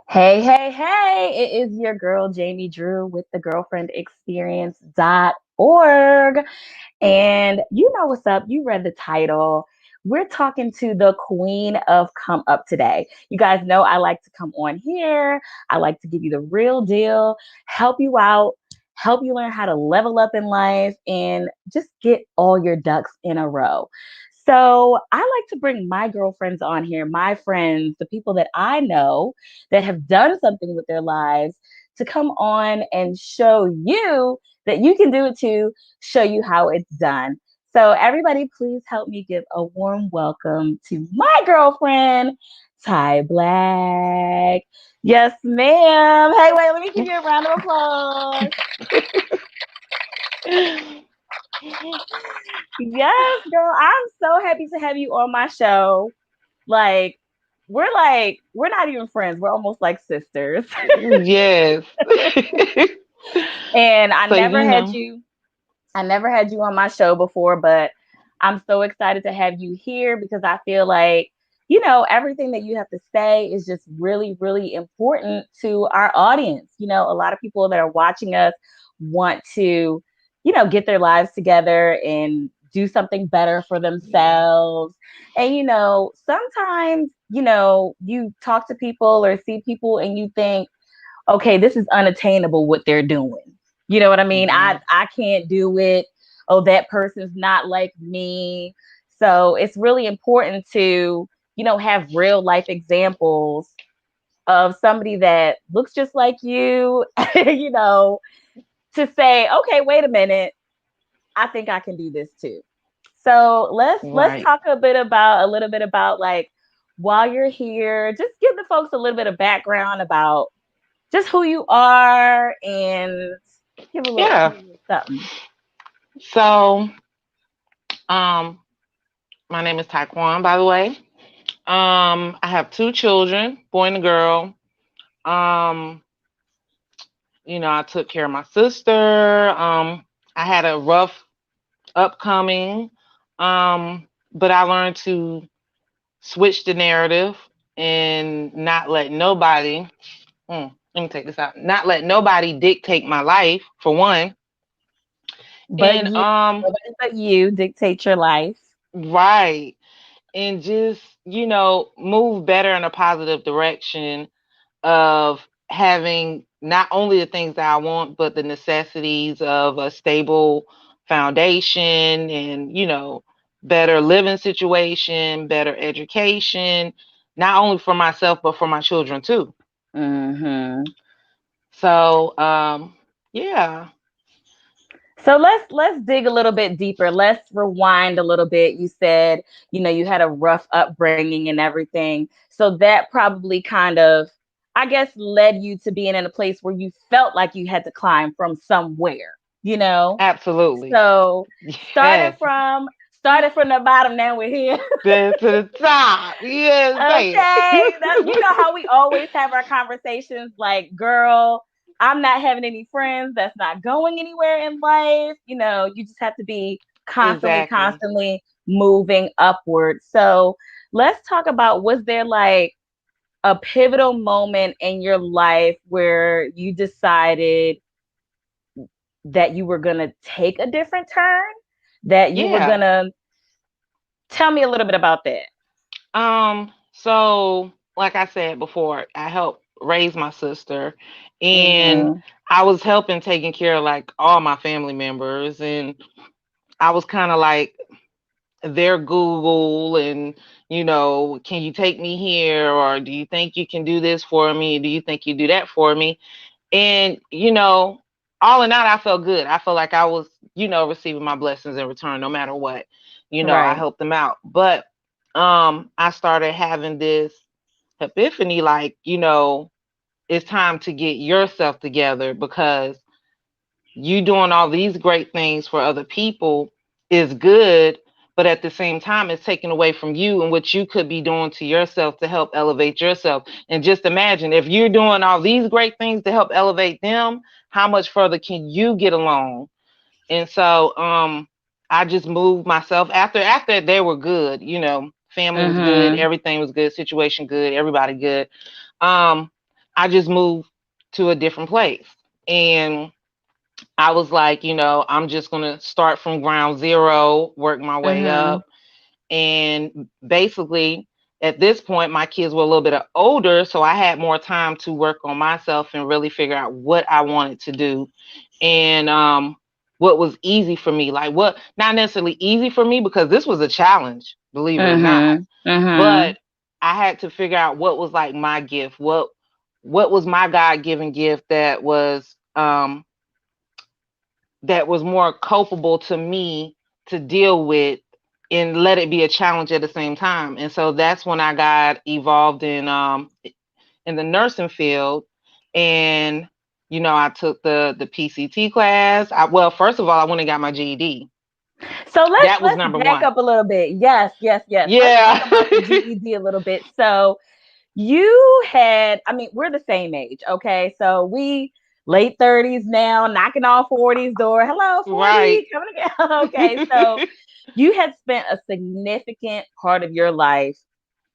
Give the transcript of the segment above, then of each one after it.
Hey, hey, hey, it is your girl, Jamie Drew, with the girlfriendexperience.org. And you know what's up. You read the title. We're talking to the queen of come up today. You guys know I like to come on here. I like to give you the real deal, help you out, help you learn how to level up in life, and just get all your ducks in a row. So I like to bring my girlfriends on here, my friends, the people that I know that have done something with their lives to come on and show you that you can do it too, show you how it's done. So, everybody, please help me give a warm welcome to my girlfriend, Ty Black. Yes, ma'am. Hey, wait, let me give you a round of applause. Yes, girl, I'm so happy to have you on my show. Like, we're not even friends. We're almost like sisters. Yes. And So, I never had you on my show before, but I'm so excited to have you here because I feel like, everything that you have to say is just really, really important to our audience. A lot of people that are watching us want to, get their lives together and do something better for themselves. And, sometimes, you talk to people or see people and you think, okay, this is unattainable what they're doing. You know what I mean? I Mhm. I can't do it. Oh, that person's not like me. So it's really important to, have real life examples of somebody that looks just like you, you know, to say, okay, wait a minute, I think I can do this too. So let's Right. talk a little bit about like while you're here, just give the folks a little bit of background about just who you are and Yeah. give a little something. So, um, my name is Tiaquan, by the way. I have two children, boy and a girl. Um, I took care of my sister. I had a rough upcoming. But I learned to switch the narrative and not let nobody let me take this out. Not let nobody dictate my life, for one. But And you, nobody but you dictate your life. right. And just, move better in a positive direction of having not only the things that I want, but the necessities of a stable foundation and, better living situation, better education, not only for myself, but for my children too. Hmm. So, yeah. So let's dig a little bit deeper. Let's rewind a little bit. You said, you had a rough upbringing and everything. So that probably kind of, I guess, led you to being in a place where you felt like you had to climb from somewhere, you know? Absolutely. So started Yes. from started from the bottom, now we're here. Then to the top. Yes, say Okay. You know it. how we always have our conversations like, girl, I'm not having any friends. That's not going anywhere in life. You just have to be constantly, Exactly. constantly moving upward. So let's talk about, was there like a pivotal moment in your life where you decided that you were going to take a different turn? That you were going Yeah. to tell me a little bit about that. So like I said before, I helped raise my sister and Mm-hmm. I was helping taking care of like all my family members and I was kind of like their Google and can you take me here or do you think you can do this for me? Do you think you do that for me? And all in all, I felt good. I felt like I was, receiving my blessings in return, no matter what. I Right. helped them out. But I started having this epiphany, like, it's time to get yourself together because you doing all these great things for other people is good, but at the same time, it's taken away from you and what you could be doing to yourself to help elevate yourself. And just imagine if you're doing all these great things to help elevate them, how much further can you get along? And so, I just moved myself after they were good, family was good, Mm-hmm. everything was good, situation good, everybody good. Um, I just moved to a different place. And I was like, I'm just going to start from ground zero, work my way Mhm. up. And basically, at this point, my kids were a little bit older. So I had more time to work on myself and really figure out what I wanted to do. And what was easy for me. Like, what, not necessarily easy for me because this was a challenge, believe it or not. Mhm. Mhm. But I had to figure out what was like my gift, what was my God given gift that was more culpable to me to deal with and let it be a challenge at the same time. And so that's when I got evolved in the nursing field. And I took the PCT class. Well, first of all, I went and got my GED. So let's That was let's number back one. up a little bit. Yes, yes, yes. Let's talk Yeah. about the GED a little bit. So you had, I mean, we're the same age, okay? So we late 30s now, knocking on 40s door. Hello, Right. 40, coming again. Okay, so you had spent a significant part of your life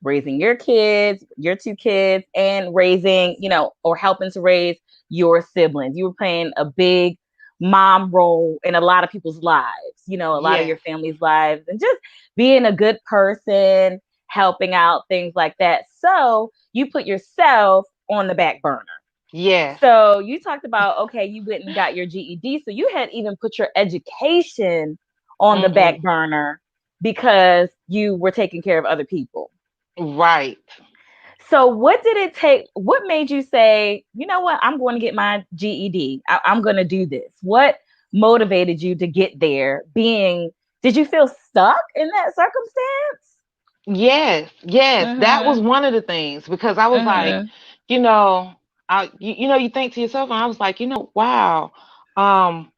raising your kids, your two kids, and raising, or helping to raise your siblings. You were playing a big mom role in a lot of people's lives, a lot of Yes. your family's lives, and just being a good person, helping out, things like that. So you put yourself on the back burner. Yes. So you talked about, okay, you went and got your GED. So you had even put your education on the Hmm. back burner because you were taking care of other people. Right. So what did it take? What made you say, you know what, I'm going to get my GED. I'm going to do this. What motivated you to get there? Did you feel stuck in that circumstance? Yes, yes, that was Mm-hmm. one of the things because I was like, Mm-hmm. you know, you think to yourself, and I was like, wow, um,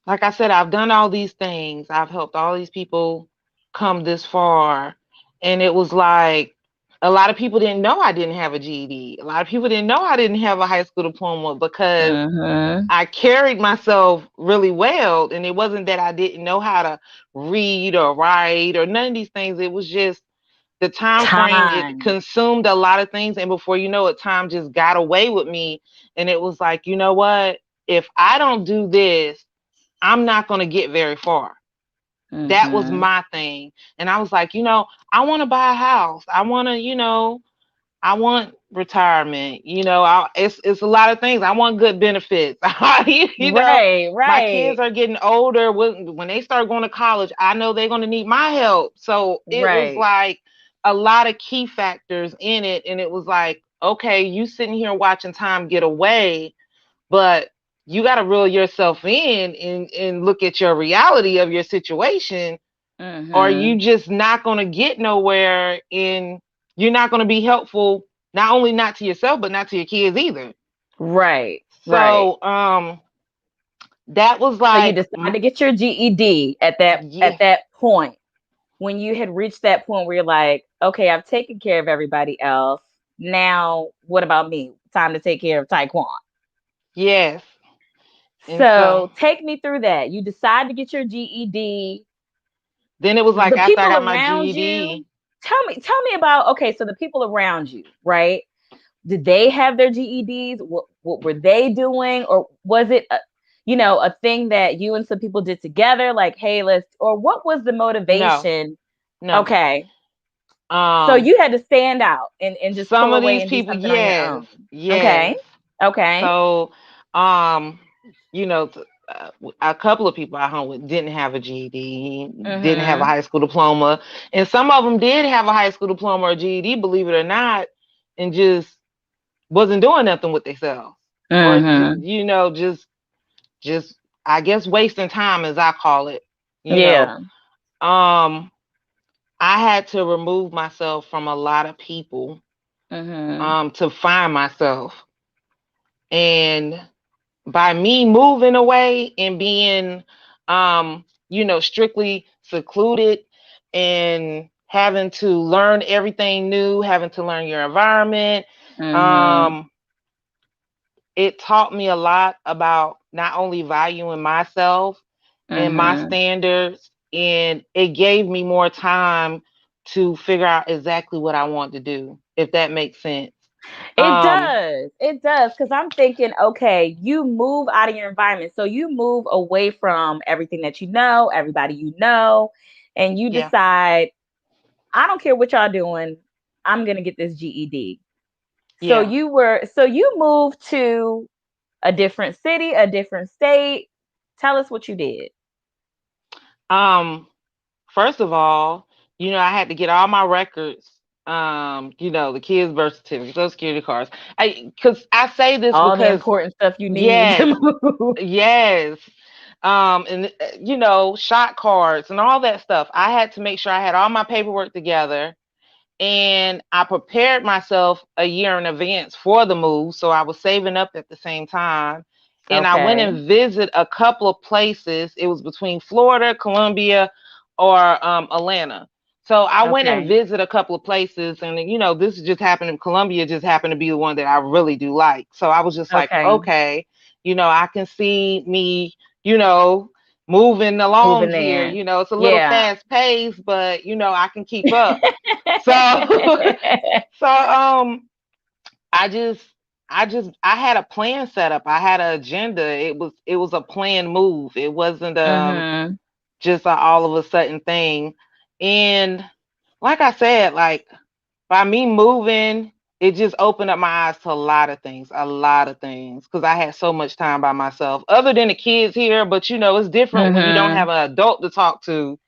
like I said, I've done all these things, I've helped all these people come this far, and it was like a lot of people didn't know I didn't have a GED. A lot of people didn't know I didn't have a high school diploma because Mm-hmm. I carried myself really well, and it wasn't that I didn't know how to read or write or none of these things. It was just the time frame. It Time. consumed a lot of things, and before you know it, time just got away with me. And it was like, you know what? If I don't do this, I'm not going to get very far. That was Mm-hmm. my thing. And I was like, I want to buy a house. I want to, I want retirement. It's a lot of things. I want good benefits. you know, Right, my right, kids are getting older. When they start going to college, I know they're going to need my help. So it was right. like a lot of key factors in it, and it was like, okay, you sitting here watching time get away, but you got to reel yourself in and look at your reality of your situation, or you Mm-hmm. just not going to get nowhere, and you're not going to be helpful, not only not to yourself but not to your kids either. Right, right. So that was So you like decide to get your GED at that yeah, at that point when you had reached that point where you're like, okay, I've taken care of everybody else. Now, what about me? Time to take care of Tiaquan. yes. And so So take me through that. You decide to get your GED. then it was like The after I people got my around GED. you, tell me about, okay, so the people around you, right? Did they have their GEDs? What were they doing? Or was it a thing that you and some people did together? Like, hey, or what was the No, motivation? no. Okay. So um you had to stand out and just some pull of away these and do people, something on your yes, own. yes. Okay. Okay. So um a couple of people I hung with didn't have a GED, didn't have a Mm-hmm. high school diploma, and some of them did have a high school diploma or GED, believe it or not, and just wasn't doing nothing with themselves, or Mm-hmm. just I guess wasting time, as I call it. You know, Yeah. um, I had to remove myself from a lot of people Mm-hmm. to find myself, and by me moving away and being strictly secluded and having to learn everything new, having to learn your environment, Mm-hmm. um it taught me a lot about not only valuing myself and my Mm-hmm. standards, and it gave me more time to figure out exactly what I want to do, if that makes sense. It Um, does. It does. Because I'm thinking, okay, you move out of your environment. So you move away from everything that you know, everybody you know, and you yeah. decide, I don't care what y'all doing, I'm going to get this GED. Yeah. So you moved to a different city, a different state. Tell us what you did. Um, First of all, I had to get all my records, the kids' birth certificates, social security cards. Because I say this All the because, important stuff you need yes, to move. yes, and shot cards and all that stuff. I had to make sure I had all my paperwork together, and I prepared myself a year in advance for the move, so I was saving up at the same time. And I went Okay. and visited a couple of places. It was between Florida, Columbia, or Atlanta. So I went and Okay. visited a couple of places, and this just happened. Columbia just happened to be the one that I really do like. So I was just like, Okay. okay, I can see me, you know, moving along Moving here. there. It's a little Yeah. fast paced, but I can keep up. So so I had a plan set up. I had an agenda. It was a planned move. It wasn't Mhm. just a all of a sudden thing. And like I said, like by me moving, it just opened up my eyes to a lot of things, because I had so much time by myself, other than the kids here. But it's different when you don't have Mhm. an adult to talk to.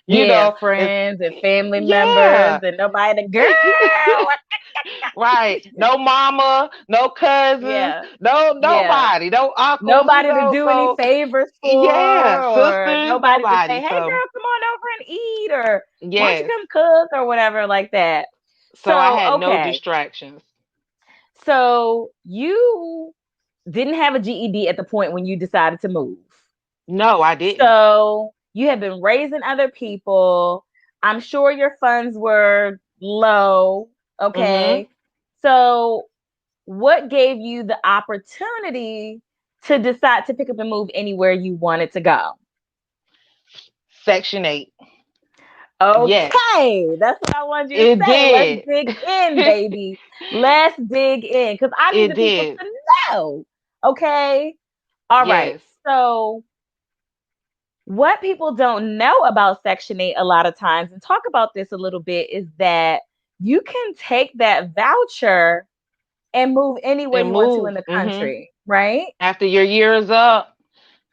Yeah, It's friends and family members yeah. and nobody to girl. Right. No mama, no cousins, Yeah. no Yeah. nobody, no uncles, Nobody to do any so favors yeah, for, or sisters, nobody to say, nobody. "Hey So girl, come on over and eat," or "Why don't you yes. come cook," or whatever like that. So I So, had no okay. distractions. So you didn't have a GED at the point when you decided to move. No, I didn't. So you have been raising other people. I'm sure your funds were low. Mm-hmm. Okay. So what gave you the opportunity to decide to pick up and move anywhere you wanted to go? Section 8. Yes. Okay, that's what I wanted you to It say. Let's did. dig in, baby. Let's dig in because I need It the people did. to know. Okay. All right. Yes. So, what people don't know about Section 8 a lot of times, and talk about this a little bit, is that you can take that voucher and move anywhere And you want to move. in the Mm-hmm. country, right? After your year is up,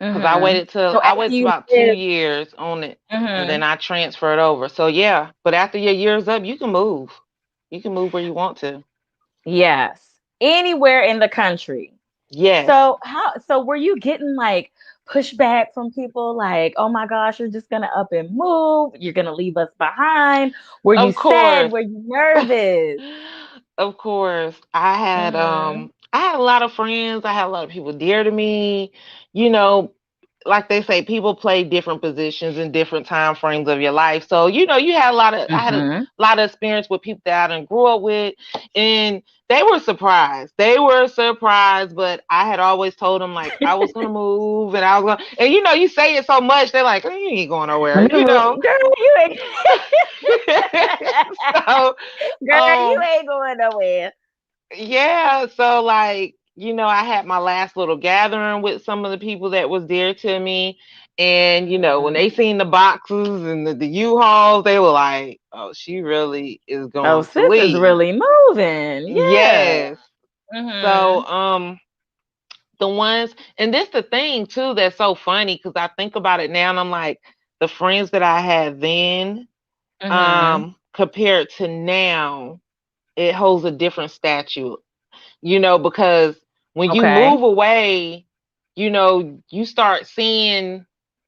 because I Mm-hmm. waited till So I after waited you about two live, years on it, and then mm-hmm, I transferred over. So yeah, but after your year's up, you can move. You can move where you want to. yes, anywhere in the country. Yes, So were you getting like pushback from people like, "Oh my gosh, you're just gonna up and move, you're gonna leave us behind"? Were you of sad? course. Were you nervous? Of course. I had a lot of friends. I had a lot of people dear to me. You know, like they say, people play different positions in different time frames of your life. So, you had I had a Mm-hmm. lot of experience with people that I didn't grew up with, and they were surprised. They were surprised, but I had always told them like I was gonna move, and I was gonna, and you say it so much, they're like, oh, you ain't going nowhere, Girl, you ain't So, girl, you um, ain't going nowhere. yeah, so like, I had my last little gathering with some of the people that was dear to me. And when Mhm. they seen the boxes and the U-Hauls, they were like, "Oh, she really is Oh, going to sis is leave." really moving. Yeah. Yes. Hmm. So, the ones, and this the thing too that's so funny, because I think about it now and I'm like, the friends that I had then, Hmm. compared to now, it holds a different statue, because when you Okay. move away, you start seeing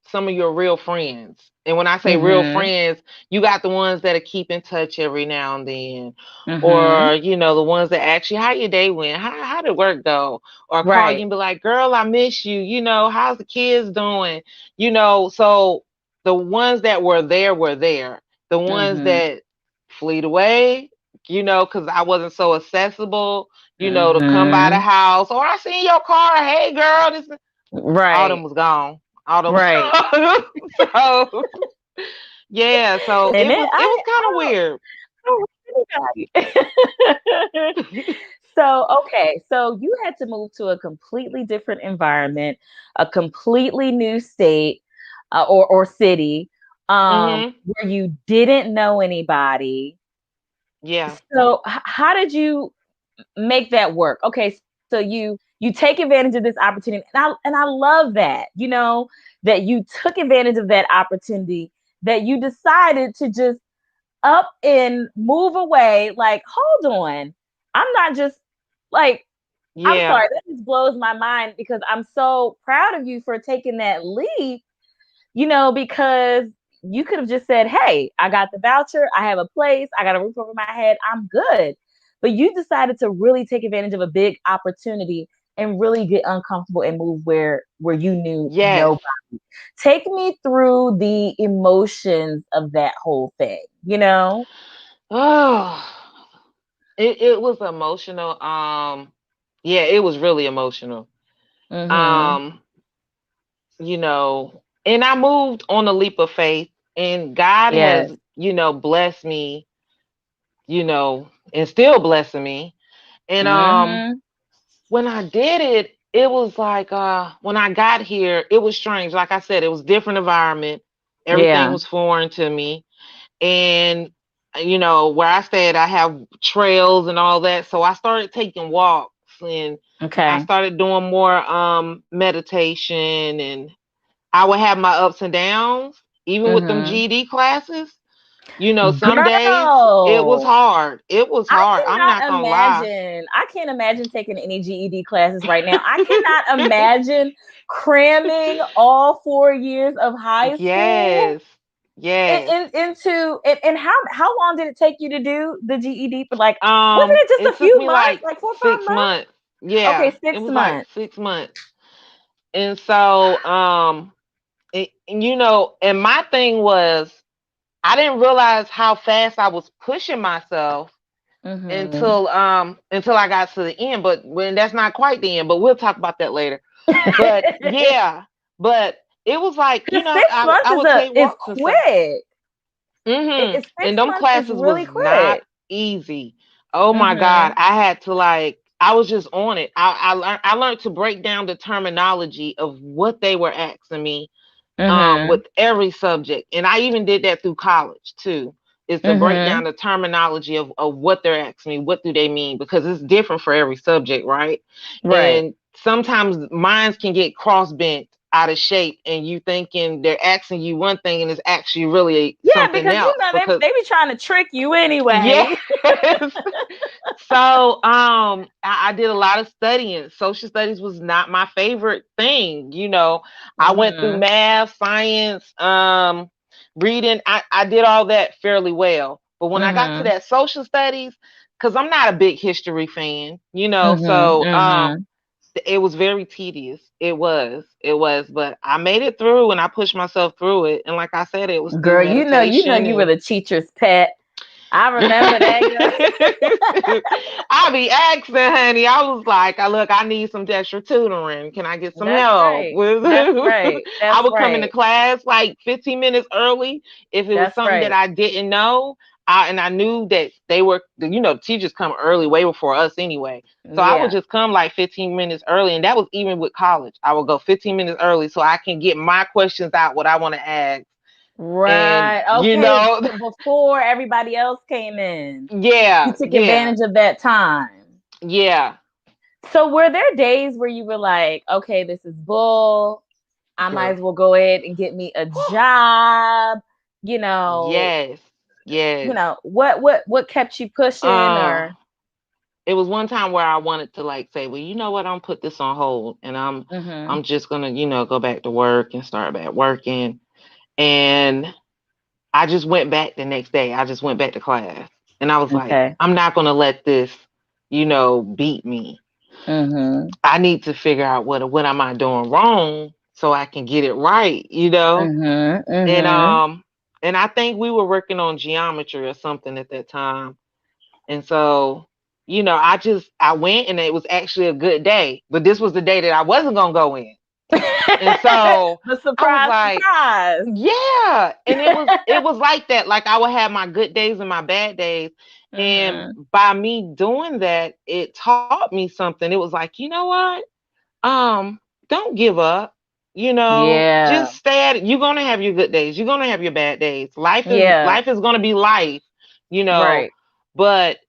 some of your real friends. And when I say real Hmm. friends, you got the ones that keep in touch every now and then, Hmm. or, the ones that ask you how your day went, how did work go, or call you Right. and be like, girl, I miss you, how's the kids doing, so the ones that were there were there. The ones Hmm. that fleed away, because I wasn't so accessible, to come by the Hmm. house, or I seen your car. Hey, girl, all them Right. was gone. All them was Right. gone. So yeah, so And it it, was kind of I weird. don't really got it. So, okay, so you had to move to a completely different environment, a completely new state, or city, Mhm. where you didn't know anybody. Yeah. So, how did you make that work? Okay, so you take advantage of this opportunity, and I love that. That you took advantage of that opportunity, that you decided to just up and move away. Like, hold on, I'm not just like, I'm Yeah. sorry, that just blows my mind because I'm so proud of you for taking that leap, because you could have just said, hey, I got the voucher, I have a place, I got a roof over my head, I'm good. But you decided to really take advantage of a big opportunity and really get uncomfortable and move where you knew Yes. nobody. Take me through the emotions of that whole thing. Oh, it was emotional. Yeah, it was really emotional. Mhm. Um, and I moved on a leap of faith, and God Yes. has, blessed me, and still blessing me. And Mhm. when I did it, it was like when I got here, it was strange. Like I said, it was different environment. Everything Yeah. was foreign to me. And where I stayed, I have trails and all that. So I started taking walks, and I Okay. started doing more meditation, and I would have my ups and downs, even with them Mhm. GED classes. Some days it was Girl, hard. It was I hard. I'm not cannot gonna lie. imagine. I can't imagine taking any GED classes right now. I cannot imagine cramming all 4 years of high school Yes. Yes. into, and how long did it take you to do the GED? For, like, wasn't it just It a took few me months, like like 4 or 5 six months? months. Yeah, Okay, it six was like months. 6 months. And so, and my thing was, I didn't realize how fast I was pushing myself Mm-hmm. until I got to the end. But when that's not quite the end, but we'll talk about that later. But yeah, but it was like, Because 6 months I is would take is walks and stuff. quick. And Six them months is classes really was not quick. easy. Oh my God. Mm-hmm. I had to like, I was just on it. I learned to break down the terminology of what they were asking me Mm-hmm. with every subject. And I even did that through college too, is to break down Mm-hmm. the terminology of what they're asking me. What do they mean? Because it's different for every subject, right? Right. And sometimes minds can get cross bent out of shape, and you thinking they're asking you one thing and it's actually really Yeah, something because else. Because they be trying to trick you yes. anyway. So I did a lot of studying. Social studies was not my favorite thing. I went through Mm-hmm. math, science, reading. I did all that fairly well. But when I got to Mm-hmm. that social studies, because I'm not a big history fan, Mm-hmm. so Mm-hmm. it was very tedious. It was, but I made it through and I pushed myself through it. And like I said, it was through Girl, meditation you were and the teacher's pet. I remember that, girl. I be asking, honey. I was like, look, I need some extra tutoring. Can I get some That's help? right. That's right. I That's would come into right. class like 15 minutes early if it was That's something that right. I didn't know. And I knew that they were, teachers come early way before us anyway. So I would Yeah. just come like 15 minutes early. And that was even with college. I would go 15 minutes early so I can get my questions out, what I want to ask. And, Right. Okay. Before everybody else came in, you yeah, took yeah, advantage of that time. yeah, So were there days where you were like, okay, this is bull. I might girl. as well go ahead and get me a job. You know, Yes, yes. what kept you pushing Uh, or it was one time where I wanted to like say, well, you know what, I'm put this on hold, and mm-hmm. I'm just gonna, go back to work and start back working. And I just went back the next day. I just went back to class, and I was like, Okay. I'm not gonna let this, beat me. Mm-hmm. I need to figure out what am I doing wrong so I can get it right. Mm-hmm. And Mm-hmm. I think we were working on geometry or something at that time. And so, I went, and it was actually a good day. But this was the day that I wasn't gonna go in. And so The I was surprise, like, surprise. yeah. And it was like that. Like I would have my good days and my bad days. And Mhm. by me doing that, it taught me something. It was like, you know what? Don't give up. Yeah. Just stay at it. You're gonna have your good days. You're gonna have your bad days. Yeah. Life is gonna be life, you know, Right. but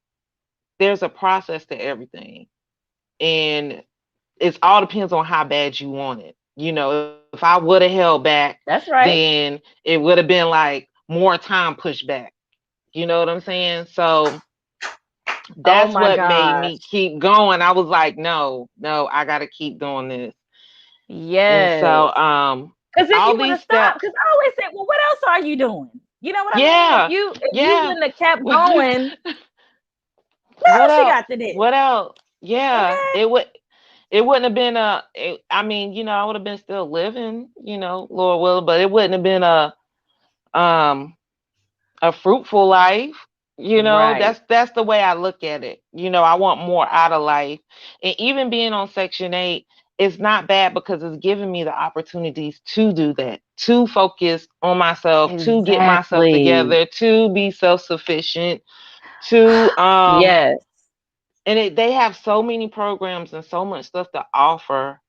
there's a process to everything. And it all depends on how bad you want it. If I would have held back, That's right. then it would have been like more time pushed back. You know what I'm saying? So Oh that's my what made gosh. me keep going. I was like, no, no, I got to keep doing this. And Yes. so, Because then all you would these have stopped. steps, Because I always say, well, what else are you doing? You know what I mean? yeah, If you yeah. wouldn't have kept going, what What else you else? got to do? What else? Yeah, Okay. it wouldn't have been I mean, I would have been still living, Lord will, but it wouldn't have been um a fruitful life. Right. That's the way I look at it. I want more out of life. And even being on Section 8, it's not bad because it's giving me the opportunities to do that, to focus on myself, to get myself Exactly. together, to be self-sufficient, to Yes. they have so many programs and so much stuff to offer.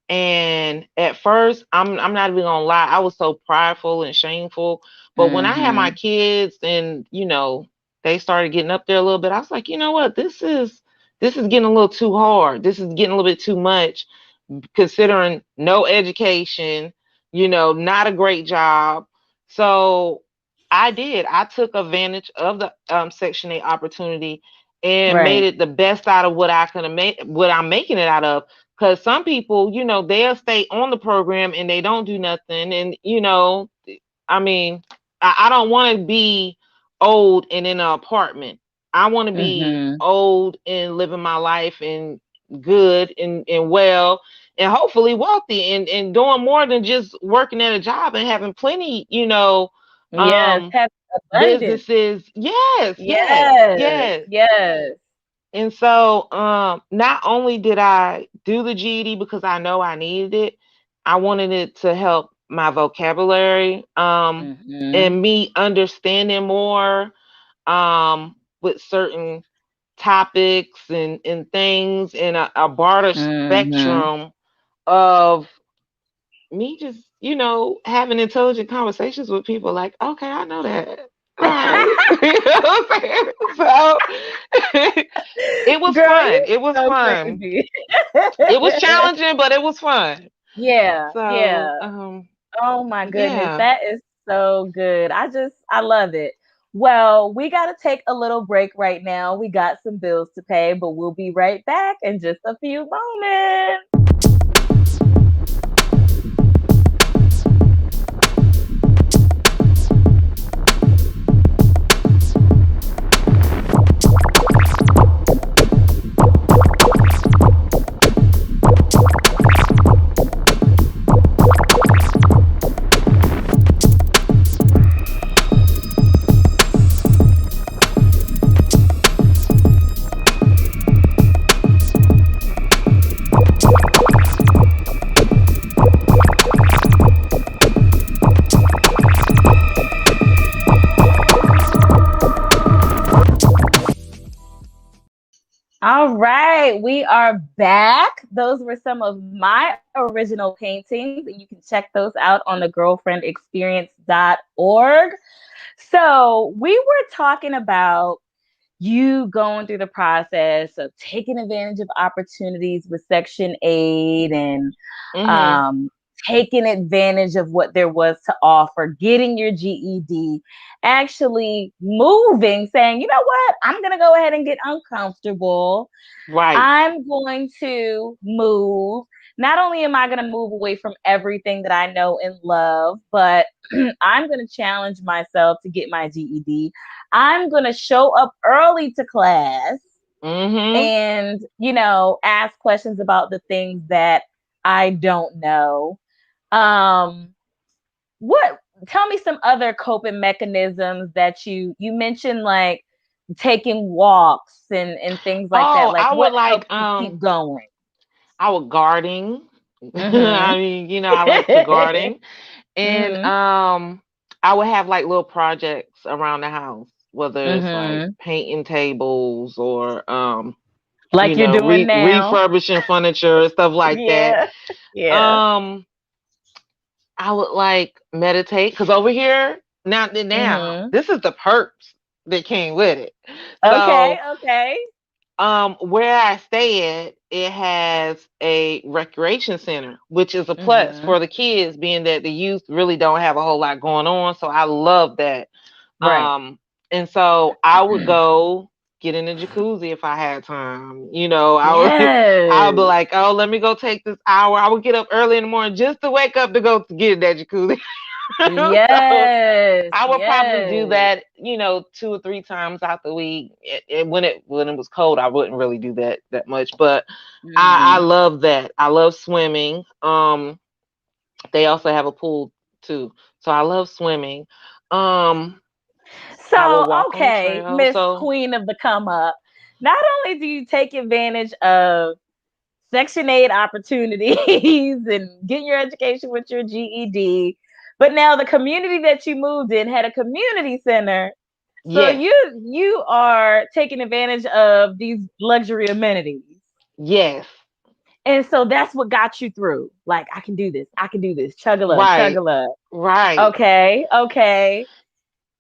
And at first, I'm not even gonna lie, I was so prideful and shameful. But when I had my Mhm. kids and they started getting up there a little bit, I was like, you know what, this is getting a little too hard. This is getting a little bit too much, considering no education, not a great job. So I took advantage of the Section 8 opportunity and made Right. it the best out of what I could have made, what I'm making it out of. Because some people, they'll stay on the program and they don't do nothing. And, I mean, I don't want to be old and in an apartment. I want to be Mhm. old and living my life and good and well and hopefully wealthy and doing more than just working at a job and having plenty, Yes. um, Have abundance. businesses. Yes, yes, Yes. yes. Yes. And so, not only did I do the GED because I know I needed it, I wanted it to help my vocabulary, Mhm. and me understanding more, with certain topics and things, and a broader Mhm. spectrum of me just, having intelligent conversations with people like, okay, I know that. All right. You know what I'm saying? So it was Girl, fun. you It was so fun. crazy. It was challenging, but it was fun. Yeah, So, yeah. Oh my goodness, yeah. that is so good. I love it. Well, we got to take a little break right now. We got some bills to pay, but we'll be right back in just a few moments. All right, we are back. Those were some of my original paintings, and you can check those out on the girlfriendexperience.org. So, we were talking about you going through the process of taking advantage of opportunities with Section 8 and Mhm. um, taking advantage of what there was to offer, getting your GED, actually moving, saying, you know what, I'm going to go ahead and get uncomfortable. Right. I'm going to move. Not only am I going to move away from everything that I know and love, but I'm going to challenge myself to get my GED. I'm going to show up early to class Mhm. and, ask questions about the things that I don't know. Um, what Tell me some other coping mechanisms that you mentioned, like taking walks and things like that. Oh, Like I what would like helps you keep going? I would gardening. I Mhm. mean, I like to garden. And Mhm. I would have like little projects around the house. whether it's like Mm-hmm. painting tables or Like you're doing now. refurbishing furniture and stuff like that. Yeah. Yeah. Um, I would like meditate because over here now Mm-hmm. this is the perks that came with it. Okay. So Okay. where I stay at, it has a recreation center, which is a plus Mm-hmm. for the kids, being that the youth really don't have a whole lot going on. So I love that. Right. And so I would go get in the jacuzzi if I had time. I would I would be Yes. like, oh, let me go take this hour. I would get up early in the morning just to wake up to go to get in that jacuzzi. So Yes. I would probably do Yes. that, 2 or 3 times out the week. When it was cold, I wouldn't really do that much. But I Mm. love that. I love swimming. They also have a pool too, so I love swimming. Um, I will So, walk on the okay, trail. Miss So Queen of the Come Up, not only do you take advantage of Section 8 opportunities and getting your education with your GED, but now the community that you moved in had a community center. So yes, you are taking advantage of these luxury amenities. yes, And so that's what got you through. Like, I can do this. I can do this. Chug a lug, chug right, a lug. right. Okay, okay.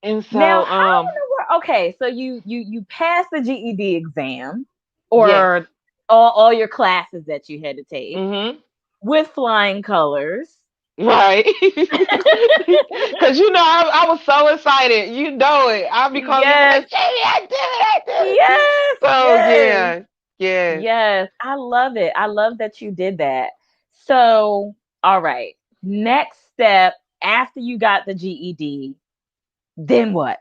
And Now, so, how in the world? Okay, so you passed the GED exam, yes, or all your classes that you had to take mm-hmm. with flying colors. Right. Because I was so excited. You know it. I'll be calling you, be Yes, like, Jamie, I did it, I did it. yes, So, yes, yeah, yes, yes. I love it. I love that you did that. So, all right. Next step after you got the GED, then what?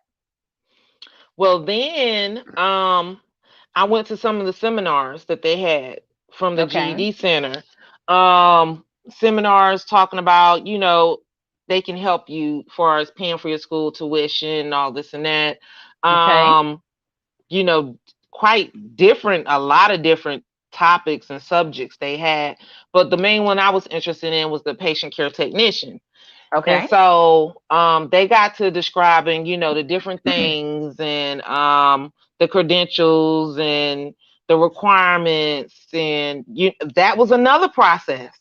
well, then I went to some of the seminars that they had from the Okay. GED Center. Seminars talking about, they can help you as far as paying for your school tuition, all this and that. Okay. Um, you know, quite different, a lot of different topics and subjects they had. But the main one I was interested in was the patient care technician. And Okay. so they got to describing, the different things and the credentials and the requirements. And that was another process.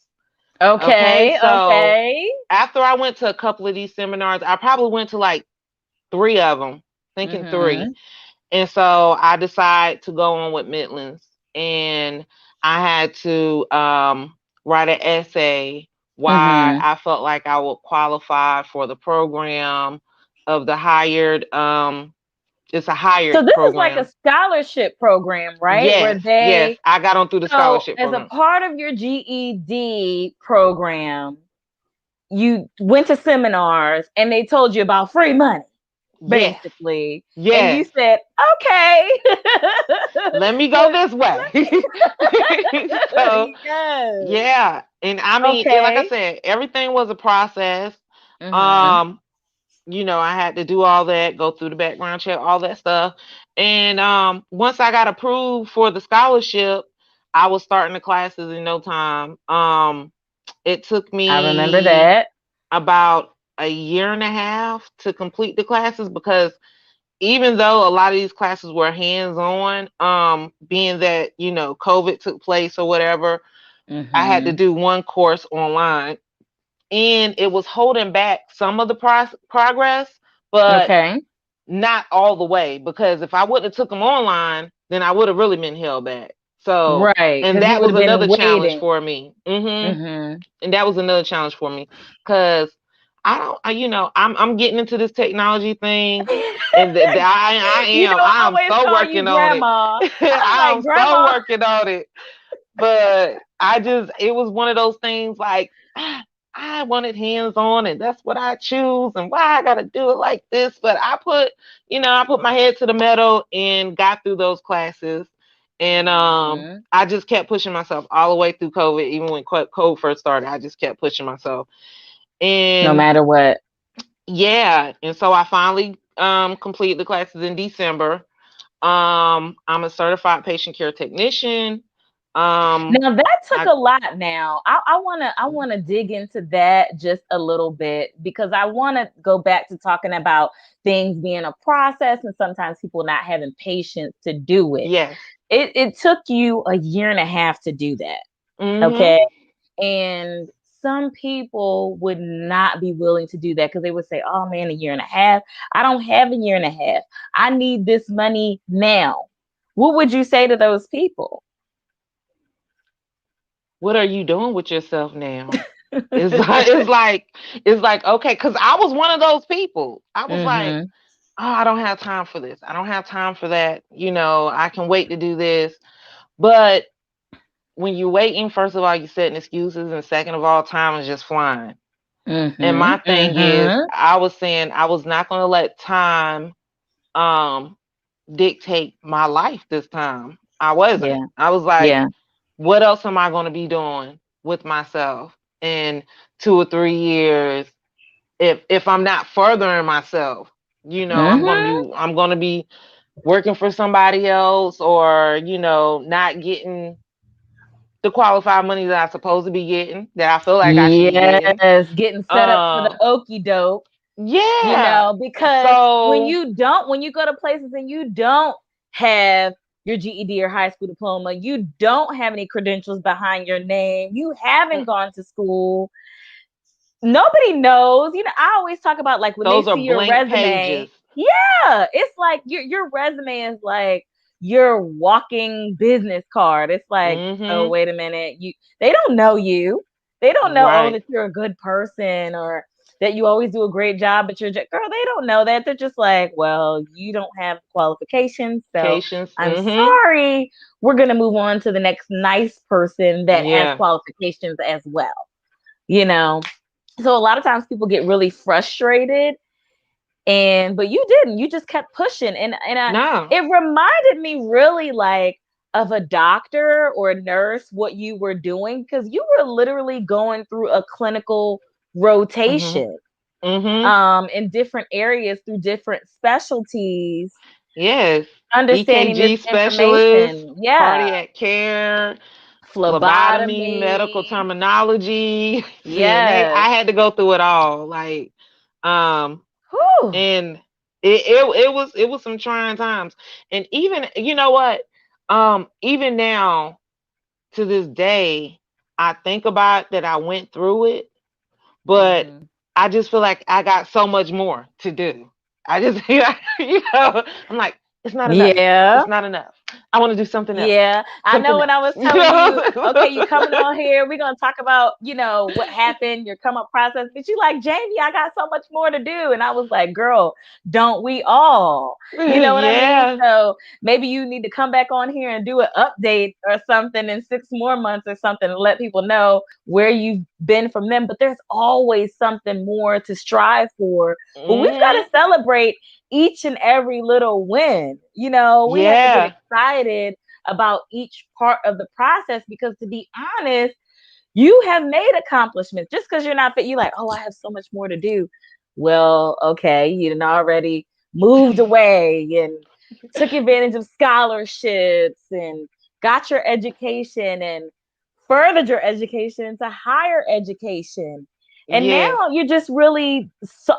Okay. Okay. So Okay. after I went to a couple of these seminars, I probably went to like 3 of them, thinking three. Mhm. And so I decided to go on with Midlands, and I had to write an essay why Mhm. I felt like I would qualify for the program of the hired. It's a So hired this is like a program. scholarship program, right? Where Yes, yes, they, I got on through the so scholarship as a program. part of your GED program, you went to seminars and they told you about free money, Yes, basically. And you yes. said, okay. Let me go Let- this way. So yes. yeah, and I mean, like I Okay. said, everything was a process. Mhm. Um, I had to do all that, go through the background check, all that stuff. And once I got approved for the scholarship, I was starting the classes in no time. It took I remember me that. about a year and a half to complete the classes because even though a lot of these classes were hands on, being that, COVID took place or whatever, I had to Mhm. do one course online, and it was holding back some of the progress, but Okay. not all the way, because if I wouldn't have took them online, then I would have really been held back. So, Right. and Because you that would was have been another challenge waiting. for me. Mhm. And that was another challenge for me because I don't, I'm getting into this technology thing, and You know, I I'm always so call you working on it. grandma. I'm like, I'm so grandma. working on it, but it was one of those things like, I wanted hands on, and that's what I choose, and why I got to do it like this. But I put my head to the metal and got through those classes. And Mhm. I just kept pushing myself all the way through COVID. Even when COVID first started, I just kept pushing myself. No And matter what. yeah, and so I finally completed the classes in December. I'm a certified patient care technician. Now that took I a lot. Now I wanna dig into that just a little bit because I want to go back to talking about things being a process and sometimes people not having patience to do it. yes. It took you a year and a half to do that. Mhm. Okay. And some people would not be willing to do that because they would say, oh man, a year and a half. I don't have a year and a half. I need this money now. What would you say to those people? What are you doing with yourself now? It's like it's like okay, cuz I was one of those people. I was like, Mm-hmm. "Oh, I don't have time for this. I don't have time for that. I can wait to do this." But when you're waiting, first of all, you're setting excuses, and second of all, time is just flying. And Mm-hmm. my thing is, Mm-hmm. I was saying I was not going to let time um dictate my life this time. I wasn't. Yeah. I was like, Yeah. what else am I going to be doing with myself in 2 or 3 years if I'm not furthering myself? Mm-hmm. I'm going to be working for somebody else, or not getting the qualified money that I'm supposed to be getting, that I feel like I should be getting. Yes. Getting set up for the Uh, okey doke, yeah. because So when you go to places and you don't have your GED or high school diploma, you don't have any credentials behind your name, you haven't gone to school, nobody knows. I always talk about like when they those are see your blank resume. pages. Yeah, it's like your resume is like your walking business card. It's like, oh Mhm. wait a minute, they don't know you. They don't know, oh, Right. that you're a good person or that you always do a great job, but you're just girl. They don't know that. They're just like, well, you don't have qualifications, so Patience. I'm Mhm. sorry. We're gonna move on to the next nice person that has Yeah. qualifications as well. You know, so a lot of times people get really frustrated, but you didn't. You just kept pushing, No. it reminded me really like of a doctor or a nurse what you were doing because you were literally going through a clinical Mhm. rotation Mhm. in different areas through different specialties, Yes. understanding this EKG specialist, information. Yeah, cardiac care, phlebotomy, medical phlebotomy. terminology, CNA. Yes. I had to go through it all. Like, um, Whew. and it was some trying times. And even what? Even now to this day, I think about that I went through it, but Hmm. I just feel like I got so much more to do. I just I'm like, it's not enough. Yeah. It's not enough. I want to do something else. Yeah, I know Something when I else. was telling you, okay, you coming on here, we're gonna talk about, what happened, your come up process. But you like, Jamie, I got so much more to do. And I was like, girl, don't we all? You know what I mean? Yeah. So maybe you need to come back on here and do an update or something in 6 more months or something and let people know where you've been from them. But there's always something more to strive for. But we've got to Mhm. celebrate each and every little win. We have to get Yeah. excited about each part of the process because to be honest, you have made accomplishments. Just because you're not fit, you're like, oh, I have so much more to do. Well, okay, you done already moved away and took advantage of scholarships and got your education and furthered your education into higher education. And Yes. now you're just really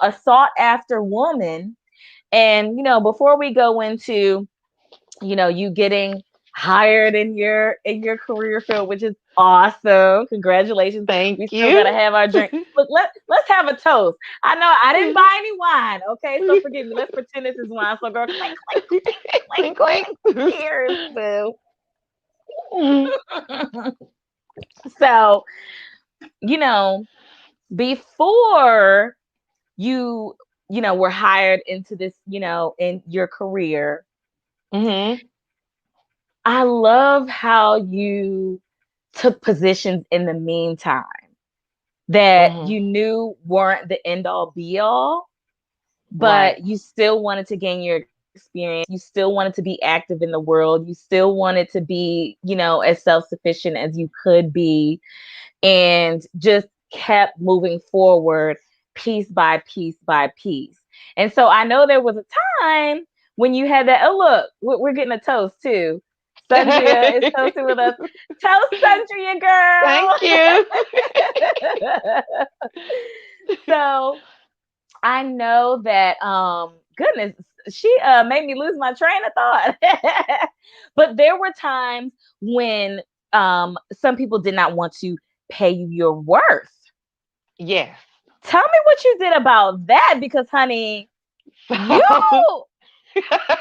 a sought after woman. And before we go into you getting hired in your career field, which is awesome. Congratulations. We Thank still gotta you. have our drink. Look, let's have a toast. I know I didn't buy any wine. Okay, so forgive me. Let's pretend this is wine. So girl, clink, clink, clink, Clink clink. clink. Cheers, boo. So, you know, before you, were hired into this, in your career, Mhm. I love how you took positions in the meantime that Mhm. you knew weren't the end all be all, Right. but you still wanted to gain your experience. You still wanted to be active in the world. You still wanted to be, as self sufficient as you could be, and just kept moving forward piece by piece by piece. And so I know there was a time when you had that, oh, look, we're getting a toast too. Sundria is toasting with us. Toast Sundria, girl. Thank you. So I know that goodness, she made me lose my train of thought. But there were times when some people did not want to pay you your worth. Yes. Tell me what you did about that because honey, you So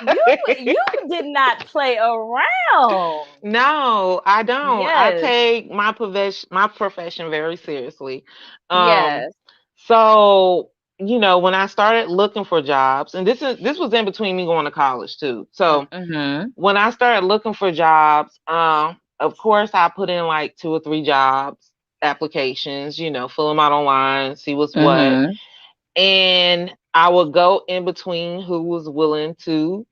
you you did not play around. no, I don't. I Yes. take my profession very seriously. Um, Yes. so when I started looking for jobs, and this was in between me going to college too. So Mm-hmm. when I started looking for jobs, of course I put in like 2 or 3 jobs applications, fill them out online, see what's what, Mm-hmm. and I would go in between who was willing to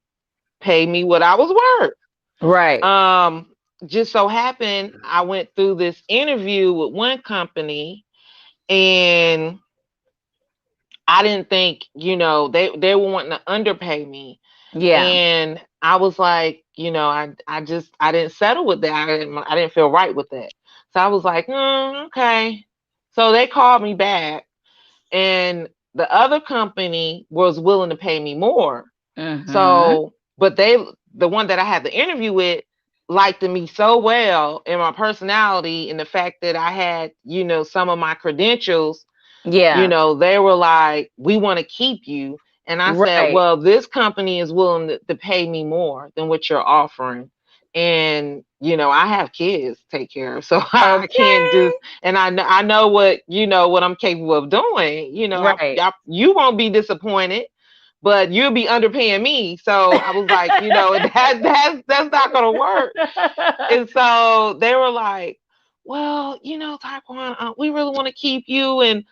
pay me what I was worth. Right. Um, just so happened I went through this interview with one company, and I didn't think, they were wanting to underpay me. Yeah. And I was like, I didn't settle with that. I didn't feel right with that. So I was like, okay. So they called me back, and the other company was willing to pay me more. Mm-hmm. So, but the one that I had the interview with, liked me so well, and my personality, and the fact that I had, some of my credentials, Yeah. they were like, we want to keep you. And I said, Right. well, this company is willing to pay me more than what you're offering. And, I have kids to take care of. So I can't Okay. just, and I know what I'm capable of doing. Right. You won't be disappointed, but you'll be underpaying me. So I was like, that's not going to work. And so they were like, well, Taekwon, we really want to keep you. And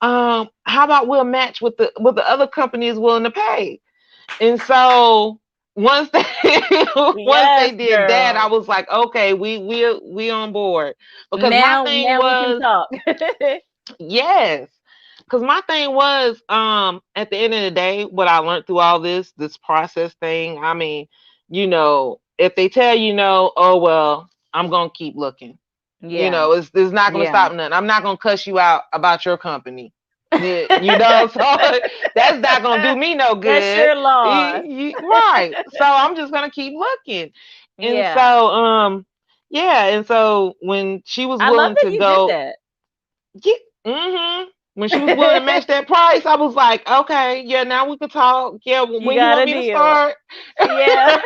how about we'll match what the other company is willing to pay? And so once they once Yes, they did that, I girl. was like, okay, we on board. Because my thing Now we can was, talk. yes. Because my thing was, at the end of the day, what I learned through all this process thing, I mean, if they tell you no, oh well, I'm gonna keep looking. Yeah. It's not gonna Yeah. stop nothing. I'm not gonna cuss you out about your company. So that's not gonna do me no That's good. your loss. Right. So I'm just gonna keep looking. And Yeah. so, yeah. And so when she was I love willing that to you did go, that. get, when she was willing to match that price, I was like, okay, yeah, now we can talk. Yeah, You when you got want a me to deal. start. Yeah.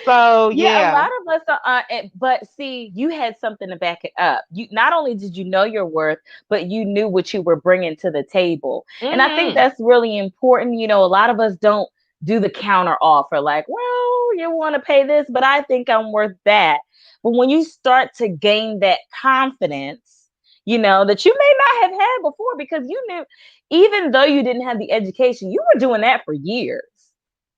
So Yeah, a yeah. lot of us are, but see, you had something to back it up. You not only did you know your worth, but you knew what you were bringing to the table. And I think Mhm. that's really important. A lot of us don't do the counter offer like, well, you want to pay this, but I think I'm worth that. But when you start to gain that confidence, that you may not have had before because you knew, even though you didn't have the education, you were doing that for years.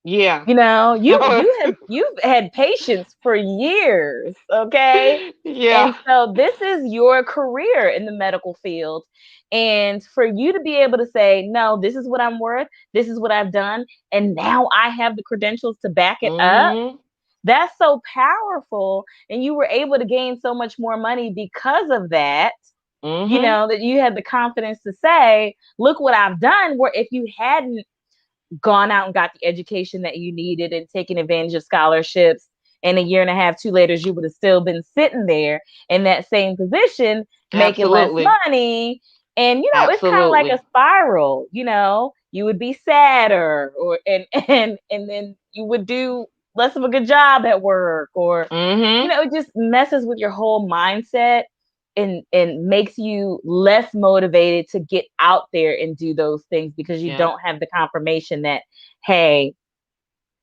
Yeah. You've had patience for years, okay? Yeah. And so this is your career in the medical field. And for you to be able to say, no, this is what I'm worth, this is what I've done, and now I have the credentials to back it up, Mhm. that's so powerful. And you were able to gain so much more money because of that, Mhm. that you had the confidence to say, look what I've done. Where if you hadn't gone out and got the education that you needed and taken advantage of scholarships, and a year and a half, 2 later, you would have still been sitting there in that same position, making less Absolutely. money. And it's kind of like a Absolutely. spiral. You would be sadder, or and then you would do less of a good job at work, or Mhm. it just messes with your whole mindset and makes you less motivated to get out there and do those things because you Yeah. don't have the confirmation that, hey,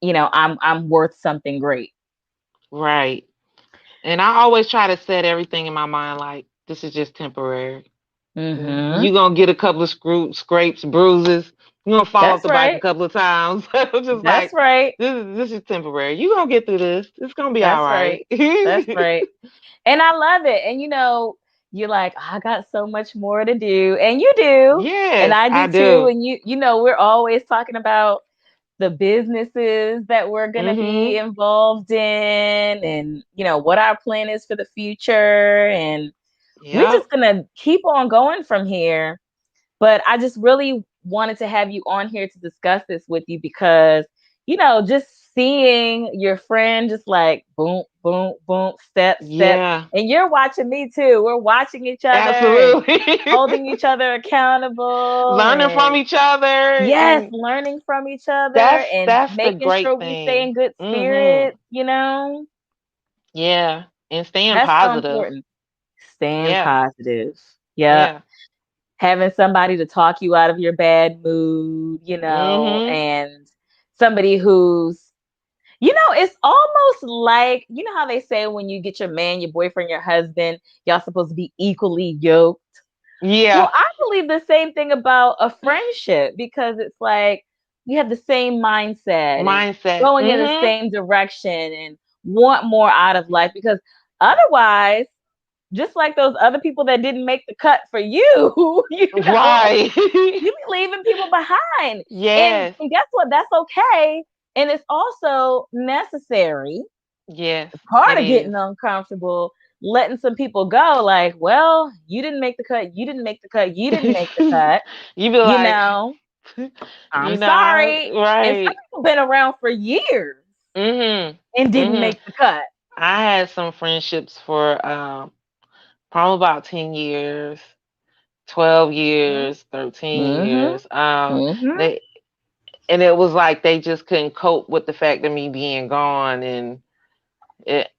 I'm worth something great. Right. And I always try to set everything in my mind like this is just temporary. Mm-hmm. You gonna get a couple of scrapes, bruises. You're gonna fall off That's the bike a right. couple of times. It's just That's like right. this is temporary. You gonna get through this. It's gonna be all That's right. right. That's right. And I love it. And you're like, I got so much more to do. And you do. And Yes, I I do too. do. And we're always talking about the businesses that we're going to be Mhm. involved in, and what our plan is for the future, and we're Yep. just going to keep on going from here. But I just really wanted to have you on here to discuss this with you because, just seeing your friend just like boom, boom, boom, step, step, Yeah. and you're watching me too. We're watching each other and Absolutely. holding each other accountable, Learning from and each other, yes, and learning from each other, that's and the making great sure we stay thing. in good Mhm. spirits. Yeah, and staying That's so positive. important. Staying Yeah. positive. Yep. Yeah. Having somebody to talk you out of your bad mood, Mhm. and somebody who's, it's almost like, how they say when you get your man, your boyfriend, your husband, y'all supposed to be equally yoked. Well, Yeah. I believe the same thing about a friendship because it's like you have the same mindset and Mindset. going in the Mhm. same direction and want more out of life because otherwise, just like those other people that didn't make the cut for you, Right. you be leaving people behind. And, Yes. and guess what? That's okay. And it's also necessary. Yes, Part it of is. getting uncomfortable, letting some people go, like, well, you didn't make the cut, you didn't make the cut, you didn't make the cut, You be you like, know, I'm sorry. And some right. people been around for years Mhm. and didn't Mhm. make the cut. I had some friendships for probably about 10 years, 12 Mm-hmm. years, 13 Mm-hmm. years. Mm-hmm. They and it was like they just couldn't cope with the fact of me being gone, and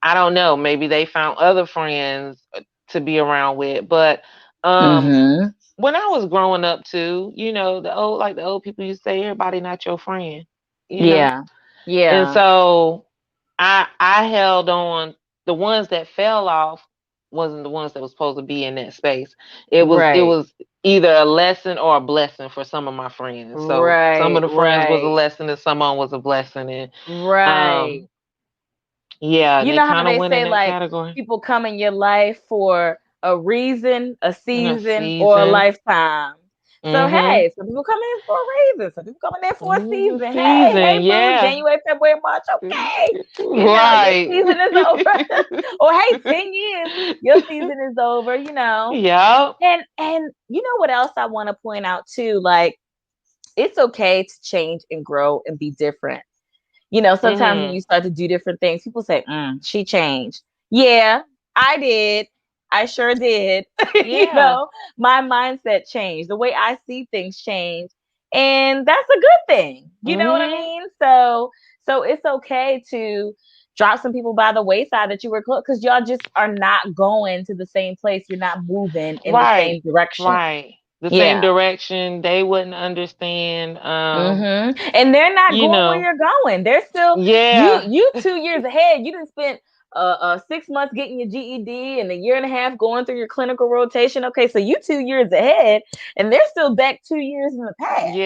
I don't know, maybe they found other friends to be around with, but um Mm-hmm. when I was growing up too, the old people used to say everybody not your friend, you know. Yeah. And Yeah. so I held on. The ones that fell off wasn't the ones that was supposed to be in that space. It Right. was either a lesson or a blessing for some of my friends. So some of Right. the friends was a Right. lesson and some of them was a blessing. And Right. um yeah, You they know how kind of they went in say that like category. people come in your life for a reason, a In a season, or a season. lifetime. So Mhm. hey, some people come in for a reason, some people come in there for a It was a season. Hey, hey, season, boo, yeah. January, February, March, okay. Your Right. season is over. Or hey, 10 years, your season is over. Yep. And you know what else I want to point out too? Like it's okay to change and grow and be different. Sometimes when Mhm. you start to do different things, people say, she changed. Yeah, I did. I sure did. Yeah. My mindset changed. The way I see things changed. And that's a good thing. You know what I Mhm. mean? So it's okay to drop some people by the wayside that you were close because y'all just are not going to the same place. You're not moving in the same Right. direction. Right. The same Yeah. direction. They wouldn't understand. And they're not You going where know. you're going. They're still you. Yeah. You 2 years ahead. You didn't spend 6 months getting your GED and a year and a half going through your clinical rotation. Okay, so you 2 years ahead, and they're still back 2 years in the past.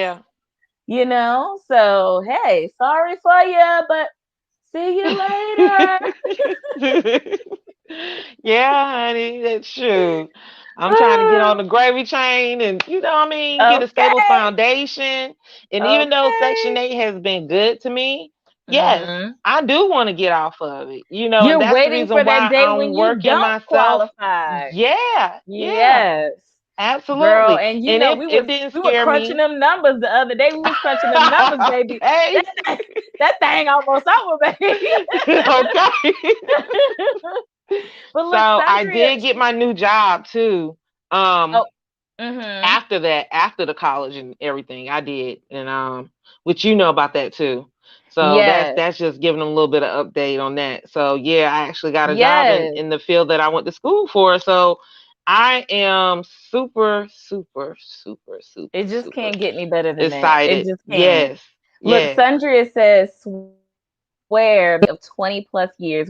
Yeah. So hey, sorry for you, but see you later. Yeah, honey, that's true. I'm trying to get on the gravy train and what I mean, get a stable Okay, foundation. And even though Section okay. 8 has been good to me, yes, hmm I do want to get off of it. And You're that's the waiting for reason that why day I'm when you working don't myself. qualify. Yeah, yeah, Yes. Girl, absolutely. and And it we it was didn't we were scare crunching me. them numbers the other day. We was crunching them numbers, baby. Okay. That thing almost over, baby. Okay. But So look, I Sandria. did get my new job too. Um, Oh, mm-hmm. after that, after the college and everything, I did, and which about that too. So that's Yes, that's just giving them a little bit of update on that. So yeah, I actually got a job in yes. in the field that I went to school for. So I am super, super, super, super, It just super can't get any better than that. It excited. just can't. Yes, Look, yes. Sandria says, swear of 20 plus years, we are soulmates.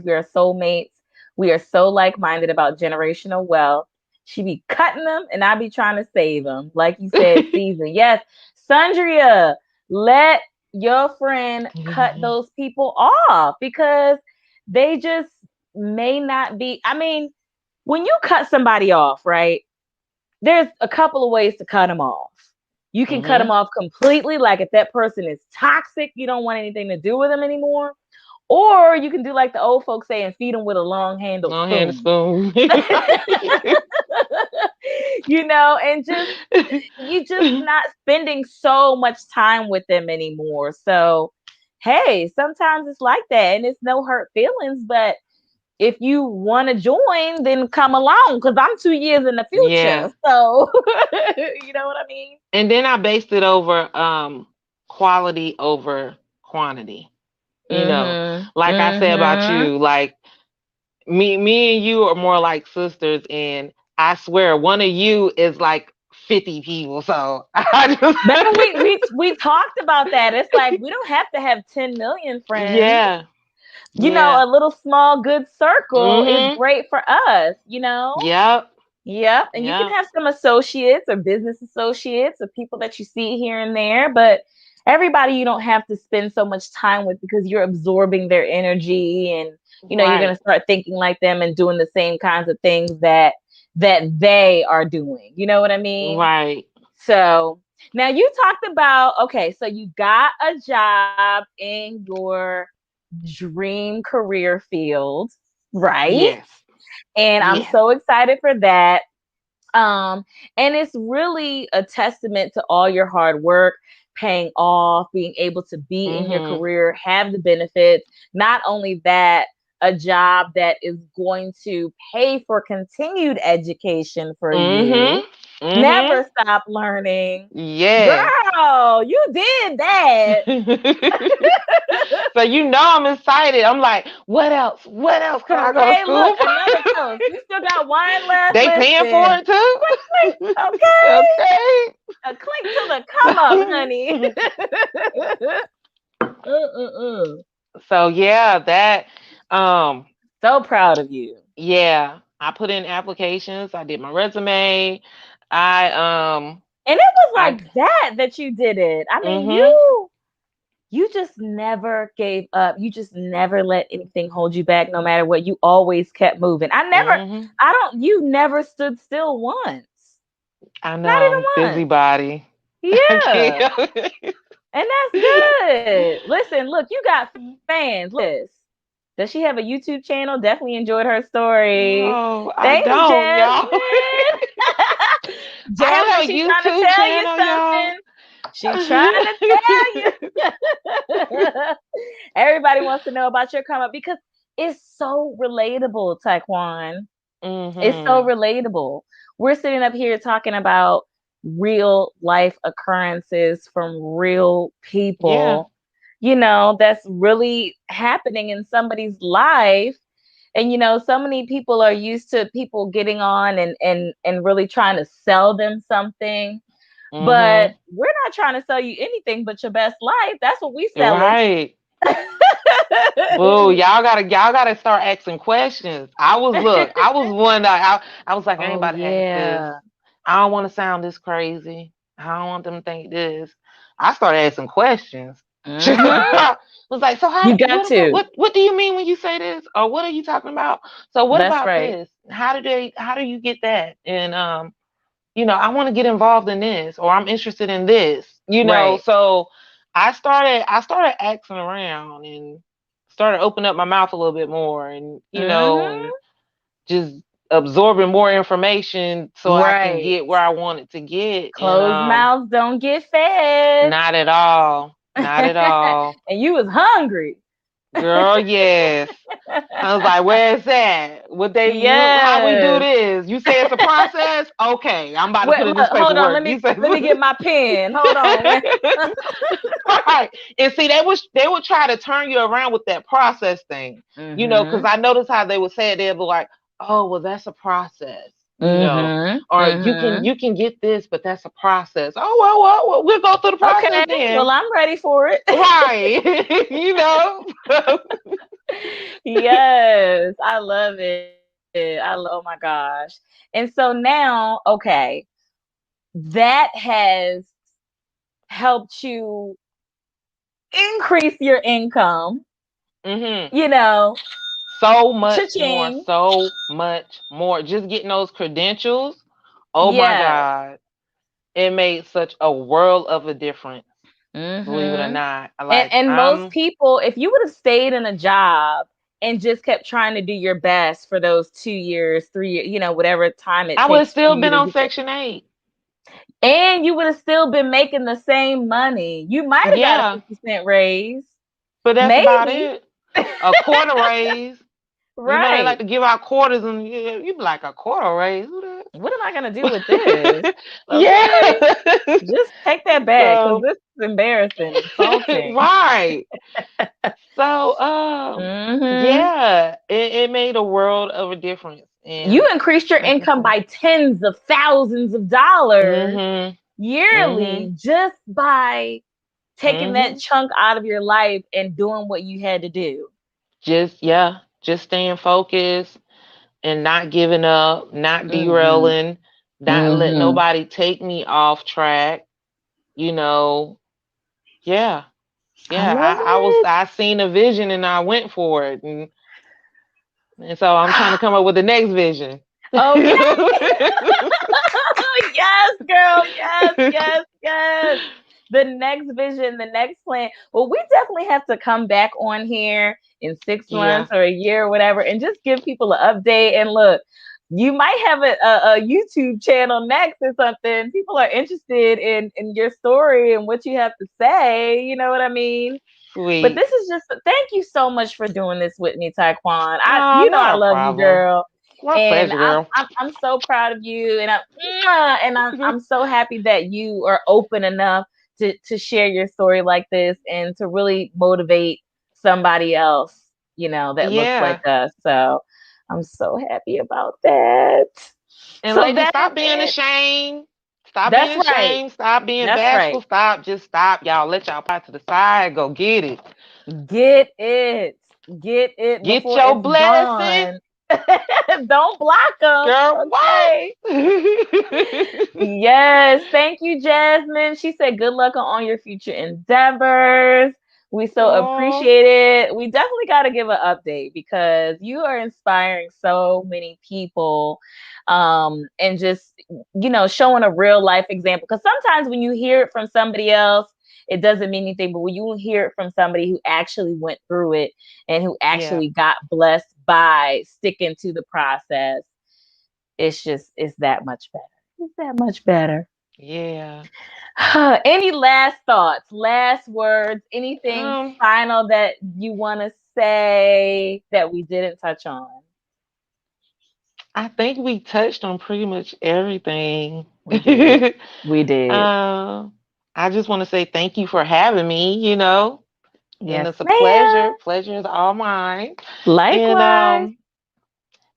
We are so like minded about generational wealth. She be cutting them, and I be trying to save them. Like you said, season. Yes, Sandria, let your friend cut those people off because they just may not be. I mean, when you cut somebody off, right? There's a couple of ways to cut them off. You can cut them Mhm. off completely. Like if that person is toxic, you don't want anything to do with them anymore. Or you can do like the old folks say and feed them with a long handled No hand and spoon. spoon. Right. And just you just not spending so much time with them anymore. So, hey, sometimes it's like that and it's no hurt feelings, but if you want to join, then come along because I'm 2 years in the Yeah. future. So, you know what I mean? And then I based it over quality over quantity. You know, Mhm. like I said about Mhm. you, like me and you are more like sisters, and I swear one of you is like 50 people. So I Remember just we talked about that. It's like we don't have to have 10 million friends. yeah. Yeah. A little small good circle is Mhm. great for us. Yep. Yep. And you can Yep. have some associates or business associates or people that you see here and there, but everybody you don't have to spend so much time with because you're absorbing their energy and you're going Right. to start thinking like them and doing the same kinds of things that they are doing. You know what I mean? Right. So, now you talked about okay, so you got a job in your dream career field, right? Yes. And I'm Yes. so excited for that. And it's really a testament to all your hard work paying off, being able to be in your Mhm. career, have the benefits. Not only that, a job that is going to pay for continued education for Mhm. you. Mhm. Never stop learning. Yes. Girl, you did that. So you know I'm excited. I'm like, what else? What else can I go to Okay, look, school another for? toast. You still got wine left. They paying for Listen. it too? Click, click. Okay. Okay. A clink to the come up, honey. So yeah, that um So proud of you. yeah, I put in applications, I did my resume. I And it was I like that you did it. I mean, mhm. you just never gave up. You just never let anything hold you back no matter what. You always kept moving. Mhm. You never stood still once. I Not know, even once. busybody. I Yeah. can't. And that's good. Listen, look, you got fans. Look at this. Does she have a YouTube channel? Definitely enjoyed her story. No, I Thanks, don't, y'all. Jasmine. I don't Jasmine, have a she's trying to YouTube tell you channel, y'all. something. She's trying to tell you. Everybody wants to know about your come up because it's so relatable, Tiaquan. It's so Mhm. relatable. We're sitting up here talking about real life occurrences from real Yeah. people, that's really happening in somebody's life. And so many people are used to people getting on and really trying to sell them something. But Mhm. we're not trying to sell you anything but your best life. That's what we selling. Right. Boo, y'all gotta start asking questions. I was one that I was like, I ain't Oh about to ask this. yeah. I don't want to sound this crazy. I don't want them to think this. I started asking questions. Hmm. I was like, so You got to. what do you mean when you say this? Or what are you talking about? So what That's about right. this? How do you get that? And I want to get involved in this or I'm interested in this. Right. So I started asking around and started opening up my mouth a little bit more and Hmm. just absorbing more information so I can Right. get where I wanted to get. And Closed mouths don't get fed. not at all. Not at all. And you was hungry. Girl, yes. I was like, where's that? How we do Yes. this? You say it's a process? Okay, I'm about to Wait, put in look, this hold on. paperwork. You say Let me get my pen. Hold on. right. And see, they would try to turn you around with that process thing. Because Mhm. I noticed how they would say it, they'd be like, oh, well, that's a process, Mhm. or you can Mhm. you can get this, but that's a process. Oh well, we'll go through the process Okay. then. Well, I'm ready for it. Right. Yes, I love it. Oh my gosh. And so now, okay, that has helped you increase your income, hmm you know, So much more, cha-ching. so much more. Just getting those credentials. Oh my Yes. God. it made such a world of a difference. Believe it or Mm-hmm. not, And like and most I'm, people, if you would have stayed in a job and just kept trying to do your best for those 2 years, 3 years, whatever time it I would have takes for still you been to on get there, Section 8. and you would have still been making the same money. You might have got a Yeah, 50-cent raise, but that's about maybe. it. A quarter raise. You know they like Right. to give out quarters, and you be like, a quarter raise. Who What am I gonna do with this? that? Okay, Yeah. just take that back because So this is embarrassing, insulting. right. So Hmm. yeah, it made a world of a difference. You And increased your like I income said, by tens of thousands of dollars mhm, mhm, yearly just by taking that mhm. chunk out of your life and doing what you had to do. Just yeah, just staying focused and not giving up, not Hmm. derailing, not letting Hmm. nobody take me off track. You know, yeah, I yeah. love it. I seen a vision and I went for it, and so I'm trying to come up with the next vision. Okay. Yes, girl. Yes, yes, yes. The next vision, the next plan. Well, we definitely have to come back on here in 6 months Yeah, or a year or whatever and just give people an update. And look, you might have a YouTube channel next or something. People are interested in your story and what you have to say. You know what I mean? But sweet. this is just thank you so much for doing this with me, Tiaquan. Oh, I not a love you, problem. girl, My and pleasure, girl. I'm so proud of you, and I'm so happy that you are open enough to share your story like this and to really motivate somebody else, that looks like Yeah. us. So I'm so happy about that. And So ladies, that is stop being it. ashamed. Stop being That's right. ashamed. Stop being That's right. bashful. Stop. Just stop. Y'all let y'all pride to the side. Go get it. Get it. Get it Get before your it's blessing. gone. Don't block them. Girl, what? Okay. Yes. Thank you, Jasmine. She said, good luck on your future endeavors. We so Oh, appreciate it. We definitely got to give an update because you are inspiring so many people, and just, showing a real life example. Because sometimes when you hear it from somebody else, it doesn't mean anything. But when you hear it from somebody who actually went through it and who yeah. actually got blessed by sticking to the process, it's that much better. It's that much better. Yeah. Any last thoughts, last words, anything Um, final that you want to say that we didn't touch on? I think we touched on pretty much everything. We did. We did. um, I just want to say thank you for having me, and Yes, it's a pleasure. ma'am. Pleasure is all mine. And Likewise.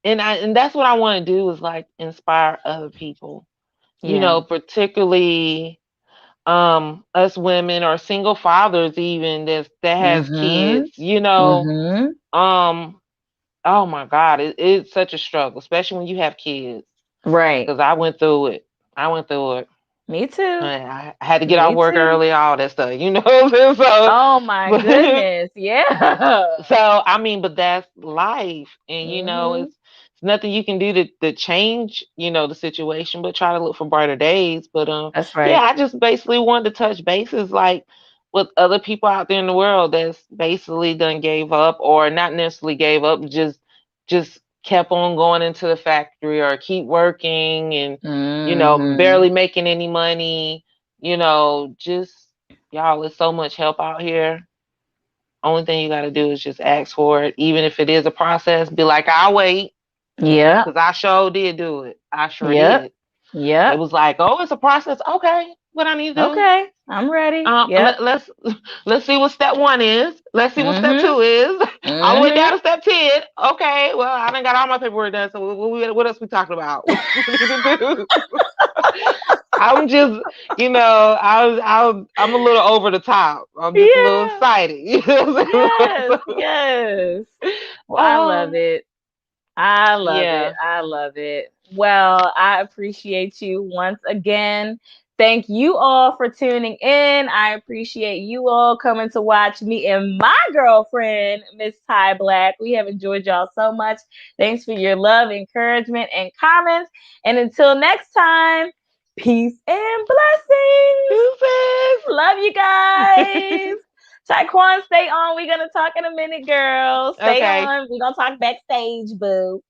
and that's what I want to do is like inspire other people. Yeah. Particularly us women or single fathers even that has Mm-hmm. kids, Mm-hmm. um oh my god, it's such a struggle, especially when you have kids, Right. because I went through it. I went through it. Me too. I had to get off Me work too. early, all that stuff, what I'm saying? Oh my So goodness. Yeah. so I mean, but that's life, and Mm-hmm. it's nothing you can do to change, the situation, but try to look for brighter days. But That's yeah, right. I just basically wanted to touch bases, like with other people out there in the world that's basically done gave up, or not necessarily gave up, just kept on going into the factory or keep working, and Mm-hmm. barely making any money. Just y'all, there's so much help out here. Only thing you got to do is just ask for it. Even if it is a process, be like, I'll wait. Yep. Because I sure did do it. I sure Yep. did. It Yep. was like, oh, it's a process. Okay. What I need to do? Okay. I'm ready. Um, Yep. let, let's let's see what step one is. Let's see what step Mm-hmm. two is. All the way down Mm-hmm. to step 10. Okay, well, I done got all my paperwork done. So what else we talking about? What we need to do? I'm just, I'm a little over the top. I'm just a little Yeah. excited. You know what I'm Yes. saying? Yes. Well, I love Um, it. I love it. yeah. I love it. Well, I appreciate you once again. Thank you all for tuning in. I appreciate you all coming to watch me and my girlfriend, Miss Ty Black. We have enjoyed y'all so much. Thanks for your love, encouragement, and comments. And until next time, Peace and blessings. Deuces. Love you guys. Tiaquan, stay on. We're gonna talk in a minute, girl. Stay Okay. on. We're gonna talk backstage, boo.